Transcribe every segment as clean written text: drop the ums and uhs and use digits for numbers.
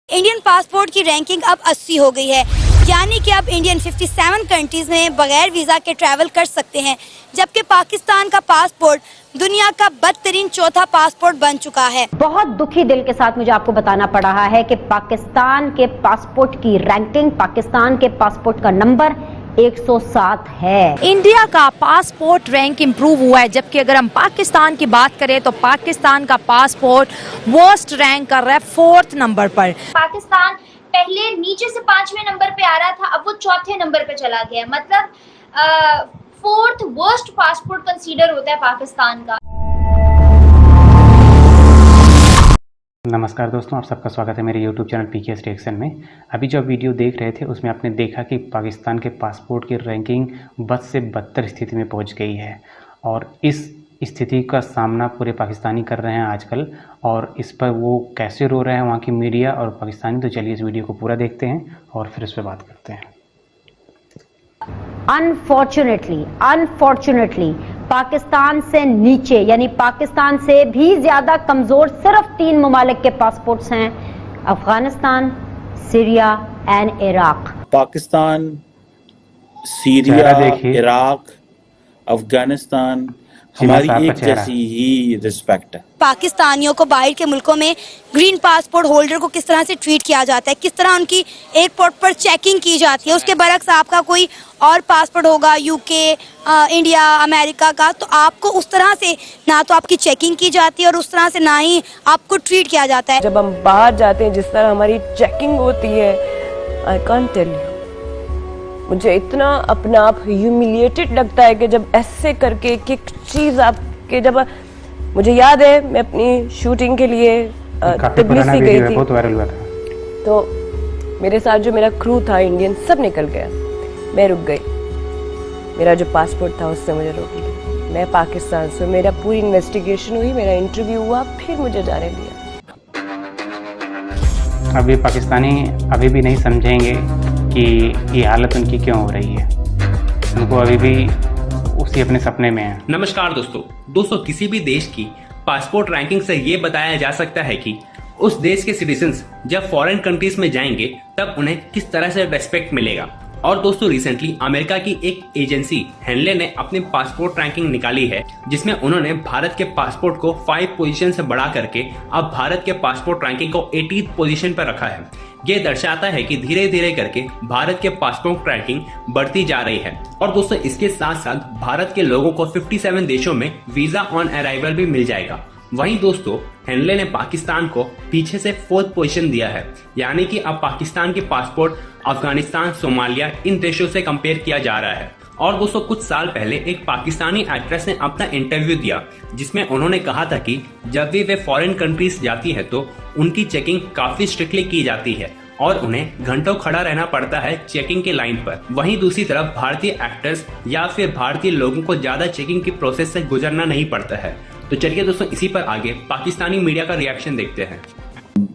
Indian passport की ranking अब 80 हो गई है, यानी कि अब इंडियन 57 कंट्रीज में बगैर वीजा के ट्रैवल कर सकते हैं, जबकि पाकिस्तान का पासपोर्ट दुनिया का बदतरीन चौथा पासपोर्ट बन चुका है। बहुत दुखी दिल के साथ मुझे आपको बताना पड़ रहा है कि पाकिस्तान के पासपोर्ट की रैंकिंग, पाकिस्तान के पासपोर्ट का नंबर 107 है। इंडिया का पासपोर्ट रैंक इंप्रूव हुआ है, जबकि अगर हम पाकिस्तान की बात करें तो पाकिस्तान का पासपोर्ट वर्स्ट रैंक कर रहा है 4th नंबर पर। पाकिस्तान पहले नीचे से 5वें नंबर पे आ रहा था, अब वो चौथे नंबर पे चला गया। मतलब 4th वर्स्ट पासपोर्ट कंसीडर होता है पाकिस्तान का। नमस्कार दोस्तों, आप सबका स्वागत है मेरे YouTube चैनल PKS रिएक्शन में। अभी जो वीडियो देख रहे थे उसमें आपने देखा कि पाकिस्तान के पासपोर्ट की रैंकिंग बद से बदतर स्थिति में पहुंच गई है और इस स्थिति का सामना पूरे पाकिस्तानी कर रहे हैं आजकल, और इस पर वो कैसे रो रहे हैं वहाँ की मीडिया और पाकिस्तानी। तो चलिए इस वीडियो को पूरा देखते हैं और फिर इस पर बात करते हैं। अनफॉर्चुनेटली पाकिस्तान से नीचे, यानी पाकिस्तान से भी ज्यादा कमजोर सिर्फ 3 ममालिक के पासपोर्ट्स हैं: Afghanistan, Syria and Iraq. Pakistan, Syria, Iraq, Afghanistan हमारी एक जैसी ही रिस्पेक्ट है। पाकिस्तानियों को बाहर के मुल्कों में ग्रीन पासपोर्ट होल्डर को किस तरह से ट्रीट किया जाता है, किस तरह उनकी एयरपोर्ट पर चेकिंग की जाती है। उसके बरक्स आपका कोई और पासपोर्ट होगा यूके, इंडिया, अमेरिका का, तो आपको उस तरह से ना तो आपकी चेकिंग की जाती है और उस तरह से ना ही आपको ट्रीट किया जाता है। जब हम बाहर जाते हैं जिस तरह हमारी चेकिंग होती है, आई कांट टेल यू, मुझे इतना अपना आप ह्यूमिलिएटेड लगता है कि जब ऐसे करके एक चीज आपके, जब मुझे याद है मैं अपनी शूटिंग के लिए तिब्लिसी गई थी, बहुत वायरल हुआ था। तो मेरे साथ जो मेरा क्रू था इंडियन, सब निकल गया, मैं रुक गई। मेरा जो पासपोर्ट था उससे मुझे रोक लिया। मैं पाकिस्तान से, मेरा पूरी इन्वेस्टिगेशन हुई, मेरा इंटरव्यू हुआ, फिर मुझे जाने दिया। अभी पाकिस्तानी अभी भी नहीं समझेंगे कि ये हालत उनकी क्यों हो रही है। उनको अभी भी उसी अपने सपने में है। नमस्कार दोस्तों, किसी भी देश की पासपोर्ट रैंकिंग से ये बताया जा सकता है कि उस देश के सिटीजन्स जब फॉरेन कंट्रीज में जाएंगे तब उन्हें किस तरह से रेस्पेक्ट मिलेगा। और दोस्तों, रिसेंटली अमेरिका की एक एजेंसी हेनले ने अपनी पासपोर्ट रैंकिंग निकाली है, जिसमें उन्होंने भारत के पासपोर्ट को 5 पोजीशन से बढ़ा करके अब भारत के पासपोर्ट रैंकिंग को 80th पोजीशन पर रखा है। ये दर्शाता है कि धीरे धीरे करके भारत के पासपोर्ट रैंकिंग बढ़ती जा रही है। और दोस्तों, इसके साथ साथ भारत के लोगों को 57 देशों में वीजा ऑन अराइवल भी मिल जाएगा। वहीं दोस्तों, हेनले ने पाकिस्तान को पीछे से 4th पोजीशन दिया है, यानी कि अब पाकिस्तान के पासपोर्ट अफगानिस्तान, सोमालिया इन देशों से कंपेयर किया जा रहा है। और दोस्तों, कुछ साल पहले एक पाकिस्तानी एक्ट्रेस ने अपना इंटरव्यू दिया, जिसमें उन्होंने कहा था कि जब भी वे फॉरेन कंट्रीज जाती है तो उनकी चेकिंग काफी स्ट्रिक्टली की जाती है और उन्हें घंटों खड़ा रहना पड़ता है चेकिंग के लाइन पर। वहीं दूसरी तरफ भारतीय एक्टर्स या फिर भारतीय लोगों को ज्यादा चेकिंग की प्रोसेस से गुजरना नहीं पड़ता है। तो चलिए दोस्तों, इसी पर आगे पाकिस्तानी मीडिया का रिएक्शन देखते हैं।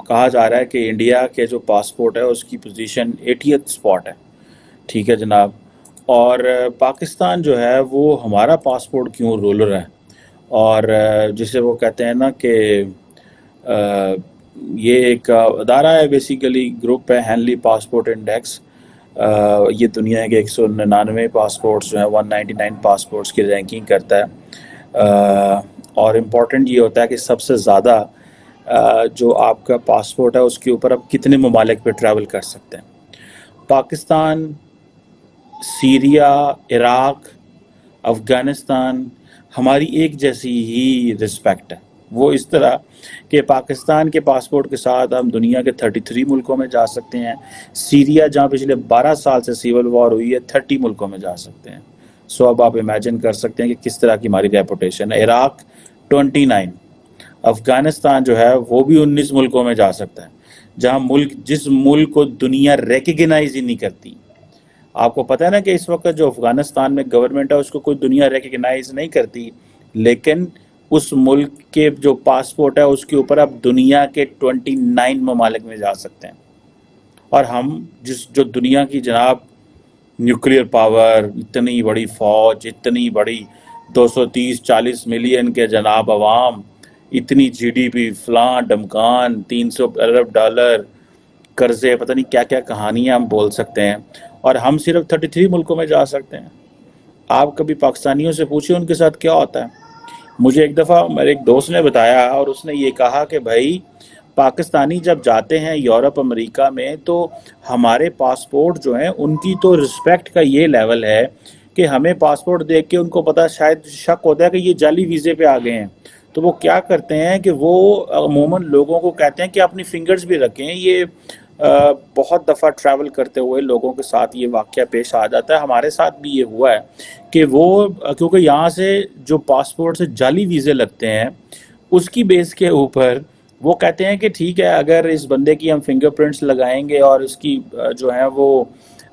कहा जा रहा है कि इंडिया के जो पासपोर्ट है उसकी पोजीशन 80th स्पॉट है। ठीक है जनाब, और पाकिस्तान जो है वो हमारा पासपोर्ट क्यों रोलर है, और जिसे वो कहते हैं ना कि ये एक अदारा है, बेसिकली ग्रुप है, हेनली पासपोर्ट इंडेक्स। ये दुनिया के 199 पासपोर्ट्स जो है 199 पासपोर्ट्स की रैंकिंग करता है। और इम्पॉर्टेंट ये होता है कि सबसे ज़्यादा जो आपका पासपोर्ट है उसके ऊपर आप कितने ममालिक पे ट्रैवल कर सकते हैं। पाकिस्तान, सीरिया, इराक, अफगानिस्तान हमारी एक जैसी ही रिस्पेक्ट है। वो इस तरह कि पाकिस्तान के पासपोर्ट के साथ हम दुनिया के 33 मुल्कों में जा सकते हैं। सीरिया, जहाँ पिछले 12 साल से सिविल वॉर हुई है, 30 मुल्कों में जा सकते हैं। सो अब आप इमेजिन कर सकते हैं कि किस तरह की हमारी रेपुटेशन है। इराक 29, अफगानिस्तान जो है वो भी 19 मुल्कों में जा सकता है, जहां जिस मुल्क को दुनिया रिकग्नाइज ही नहीं करती। आपको पता है ना कि इस वक्त जो अफगानिस्तान में गवर्नमेंट है उसको कोई दुनिया रिकग्नाइज नहीं करती, लेकिन उस मुल्क के जो पासपोर्ट है उसके ऊपर आप दुनिया के 29 ममालिक में जा सकते हैं। और हम जो दुनिया की जनाब न्यूक्लियर पावर, इतनी बड़ी फौज, इतनी बड़ी 230-40 मिलियन के जनाब अवाम, इतनी जीडीपी, फलां डमकान, $300 अरब, कर्जे, पता नहीं क्या क्या कहानियां हम बोल सकते हैं, और हम सिर्फ 33 मुल्कों में जा सकते हैं। आप कभी पाकिस्तानियों से पूछिए उनके साथ क्या होता है। मुझे एक दफ़ा मेरे एक दोस्त ने बताया, और उसने ये कहा कि भाई पाकिस्तानी जब जाते हैं यूरोप अमेरिका में, तो हमारे पासपोर्ट जो हैं उनकी तो रिस्पेक्ट का ये लेवल है कि हमें पासपोर्ट देख के उनको पता शायद शक होता है कि ये जाली वीज़े पे आ गए हैं। तो वो क्या करते हैं कि वो अमूमन लोगों को कहते हैं कि अपनी फिंगर्स भी रखें। ये बहुत दफ़ा ट्रैवल करते हुए लोगों के साथ ये वाक़या पेश आ जाता है। हमारे साथ भी ये हुआ है कि वो क्योंकि यहाँ से जो पासपोर्ट से जाली वीज़े लगते हैं उसकी बेस के ऊपर वो कहते हैं कि ठीक है, अगर इस बंदे की हम फिंगरप्रिंट्स लगाएंगे और इसकी जो है वो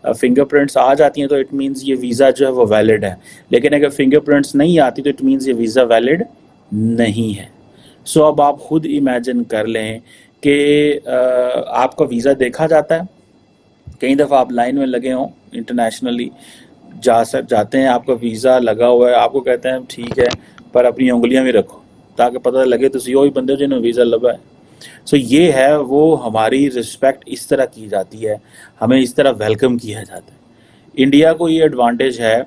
फिंगरप्रिंट्स आ जाती हैं तो इट मीन्स ये वीज़ा जो है वो वैलिड है। लेकिन अगर फिंगरप्रिंट्स नहीं आती तो इट मीन्स ये वीज़ा वैलिड नहीं है। सो अब आप खुद इमेजिन कर लें कि आपका वीज़ा देखा जाता है। कई दफ़ा आप लाइन में लगे हों, इंटरनेशनली जाते हैं, आपका वीज़ा लगा हुआ है, आपको कहते हैं ठीक है पर अपनी उंगलियां भी रखो ताकि पता लगे तो वही बंदे जिन्होंने वीज़ा लगा है। सो ये है वो हमारी रिस्पेक्ट इस तरह की जाती है, हमें इस तरह वेलकम किया जाता है। इंडिया को ये एडवांटेज है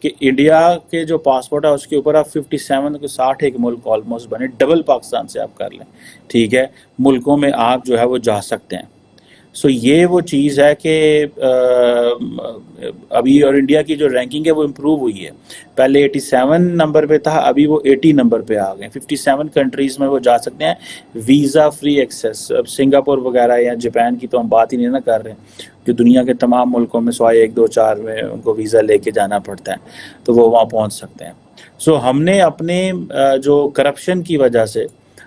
कि इंडिया के जो पासपोर्ट है उसके ऊपर आप 57 को 61 मुल्क ऑलमोस्ट बने, डबल पाकिस्तान से आप कर लें, ठीक है, मुल्कों में आप जो है वो जा सकते हैं। सो ये वो चीज़ है कि अभी और इंडिया की जो रैंकिंग है वो इम्प्रूव हुई है। पहले 87 नंबर पे था, अभी वो 80 नंबर पे आ गए। 57 कंट्रीज़ में वो जा सकते हैं वीज़ा फ्री एक्सेस। अब सिंगापुर वगैरह या जापान की तो हम बात ही नहीं ना कर रहे हैं, जो दुनिया के तमाम मुल्कों में सिवाय 1, 2, 4 में उनको वीज़ा लेके जाना पड़ता है, तो वो वहाँ पहुँच सकते हैं। सो हमने अपने जो करप्शन की वजह से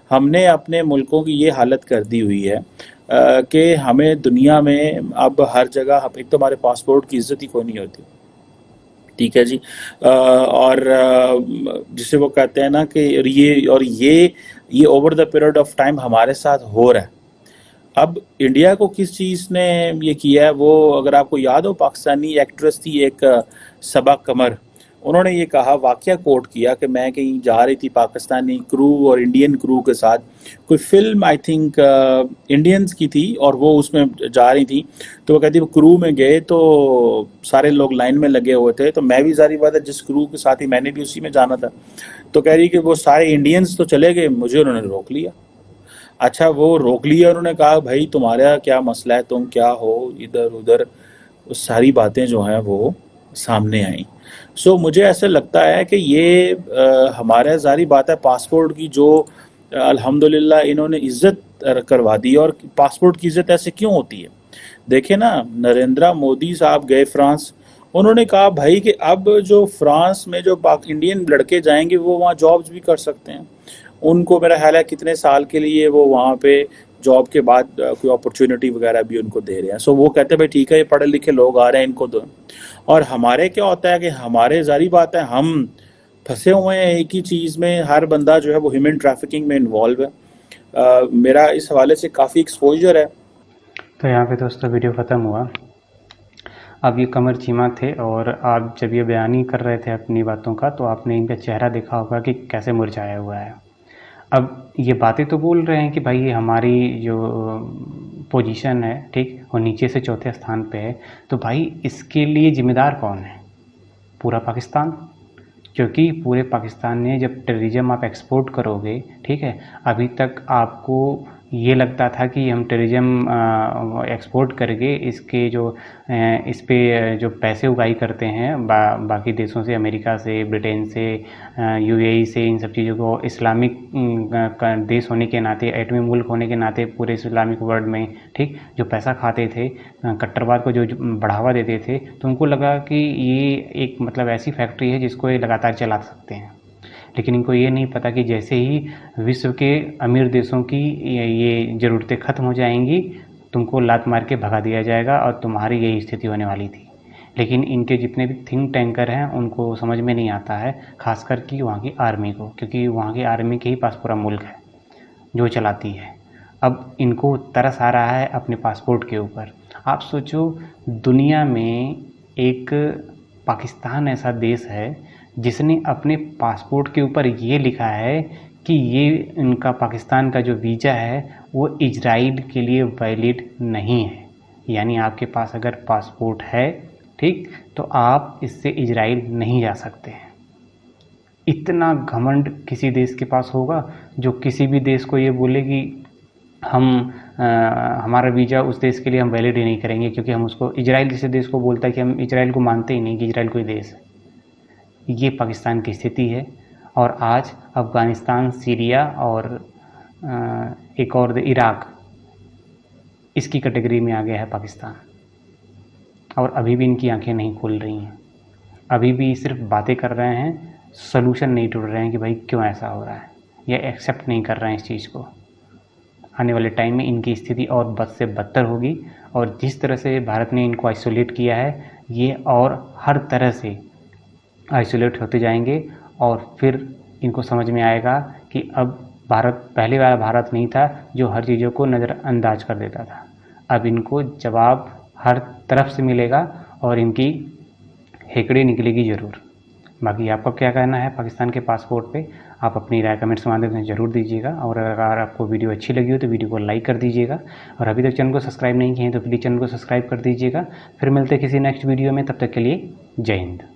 हमने अपने मुल्कों की ये हालत कर दी हुई है कि हमें दुनिया में अब हर जगह एक तो हमारे पासपोर्ट की इज्जत ही कोई नहीं होती, ठीक है जी। और जिसे वो कहते हैं ना कि ये over the period of time हमारे साथ हो रहा है। अब इंडिया को किस चीज़ ने ये किया है, वो अगर आपको याद हो, पाकिस्तानी एक्ट्रेस थी एक सबा कमर, उन्होंने ये कहा, वाकया कोट किया कि मैं कहीं जा रही थी पाकिस्तानी क्रू और इंडियन क्रू के साथ, कोई फिल्म आई थिंक इंडियंस की थी और वो उसमें जा रही थी, तो वो कहती वो क्रू में गए तो सारे लोग लाइन में लगे हुए थे, तो मैं भी जारी बात है जिस क्रू के साथ ही मैंने भी उसी में जाना था, तो कह रही कि वो सारे इंडियंस तो चले गए, मुझे उन्होंने रोक लिया। अच्छा, वो रोक लिया, उन्होंने कहा भाई तुम्हारा क्या मसला है, तुम क्या हो, इधर उधर सारी बातें जो हैं वो सामने आई। सो मुझे ऐसा लगता है कि ये हमारे जारी बात है पासपोर्ट की, जो अल्हम्दुलिल्लाह इन्होंने इज्जत करवा दी। और पासपोर्ट की इज्जत ऐसे क्यों होती है, देखें ना, नरेंद्र मोदी साहब गए फ्रांस, उन्होंने कहा भाई कि अब जो फ्रांस में जो इंडियन लड़के जाएंगे वो वहाँ जॉब्स भी कर सकते हैं, उनको मेरा ख्याल है कितने साल के लिए वो वहाँ पे जॉब के बाद कोई अपॉर्चुनिटी वगैरह भी उनको दे रहे हैं। सो वो कहते हैं भाई ठीक है, ये पढ़े लिखे लोग आ रहे हैं, इनको दो। और हमारे क्या होता है कि हमारे जारी बात है हम फंसे हुए हैं एक ही चीज़ में, हर बंदा जो है वो ह्यूमन ट्रैफिकिंग में इन्वॉल्व है। मेरा इस हवाले से काफ़ी एक्सपोजर है। तो यहाँ पे दोस्तों वीडियो ख़त्म हुआ। अब ये कमर चीमा थे और आप जब ये बयानी कर रहे थे अपनी बातों का, तो आपने इनका चेहरा देखा होगा कि कैसे मुरझाया हुआ है। अब ये बातें तो बोल रहे हैं कि भाई ये हमारी जो पोजीशन है, ठीक, वो नीचे से चौथे स्थान पे है, तो भाई इसके लिए ज़िम्मेदार कौन है? पूरा पाकिस्तान, क्योंकि पूरे पाकिस्तान ने जब टेररिज्म आप एक्सपोर्ट करोगे, ठीक है, अभी तक आपको ये लगता था कि हम टेररिज्म एक्सपोर्ट करके इसके जो इस पे जो पैसे उगाही करते हैं बाकी देशों से, अमेरिका से, ब्रिटेन से, यूएई से, इन सब चीज़ों को इस्लामिक देश होने के नाते, एटमी मुल्क होने के नाते पूरे इस्लामिक वर्ल्ड में, ठीक, जो पैसा खाते थे, कट्टरवाद को जो बढ़ावा देते थे, तो उनको लगा कि ये एक मतलब ऐसी फैक्ट्री है जिसको ये लगातार चला सकते हैं। लेकिन इनको ये नहीं पता कि जैसे ही विश्व के अमीर देशों की ये ज़रूरतें ख़त्म हो जाएंगी, तुमको लात मार के भगा दिया जाएगा और तुम्हारी यही स्थिति होने वाली थी। लेकिन इनके जितने भी थिंक टैंकर हैं उनको समझ में नहीं आता है, खासकर कि वहाँ की आर्मी को, क्योंकि वहाँ की आर्मी के ही पास पूरा मुल्क है जो चलाती है। अब इनको तरस आ रहा है अपने पासपोर्ट के ऊपर। आप सोचो, दुनिया में एक पाकिस्तान ऐसा देश है जिसने अपने पासपोर्ट के ऊपर ये लिखा है कि ये इनका पाकिस्तान का जो वीज़ा है वो इजराइल के लिए वैलिड नहीं है। यानी आपके पास अगर पासपोर्ट है, ठीक, तो आप इससे इजराइल नहीं जा सकते हैं। इतना घमंड किसी देश के पास होगा जो किसी भी देश को ये बोले कि हमारा वीज़ा उस देश के लिए हम वैलिड ही नहीं करेंगे, क्योंकि हम उसको, इजराइल जैसे देश को बोलता है कि हम इजराइल को मानते ही नहीं कि इजराइल कोई देश है। ये पाकिस्तान की स्थिति है। और आज अफ़गानिस्तान, सीरिया और एक और इराक, इसकी कैटेगरी में आ गया है पाकिस्तान। और अभी भी इनकी आंखें नहीं खुल रही हैं, अभी भी सिर्फ बातें कर रहे हैं, सलूशन नहीं ढूंढ रहे हैं कि भाई क्यों ऐसा हो रहा है, या एक्सेप्ट नहीं कर रहे हैं इस चीज़ को। आने वाले टाइम में इनकी स्थिति और बद से बदतर होगी, और जिस तरह से भारत ने इनको आइसोलेट किया है, ये और हर तरह से आइसोलेट होते जाएंगे। और फिर इनको समझ में आएगा कि अब भारत पहले वाला भारत नहीं था जो हर चीज़ों को नज़रअंदाज कर देता था। अब इनको जवाब हर तरफ से मिलेगा और इनकी हेकड़ी निकलेगी ज़रूर। बाकी आपका क्या कहना है पाकिस्तान के पासपोर्ट पे, आप अपनी राय कमेंट्स के माध्यम से ज़रूर दीजिएगा। और अगर आपको वीडियो अच्छी लगी हो तो वीडियो को लाइक कर दीजिएगा, और अभी तक चैनल को सब्सक्राइब नहीं किए हैं तो प्लीज़ चैनल को सब्सक्राइब कर दीजिएगा। फिर मिलते हैं किसी नेक्स्ट वीडियो में, तब तक के लिए जय हिंद।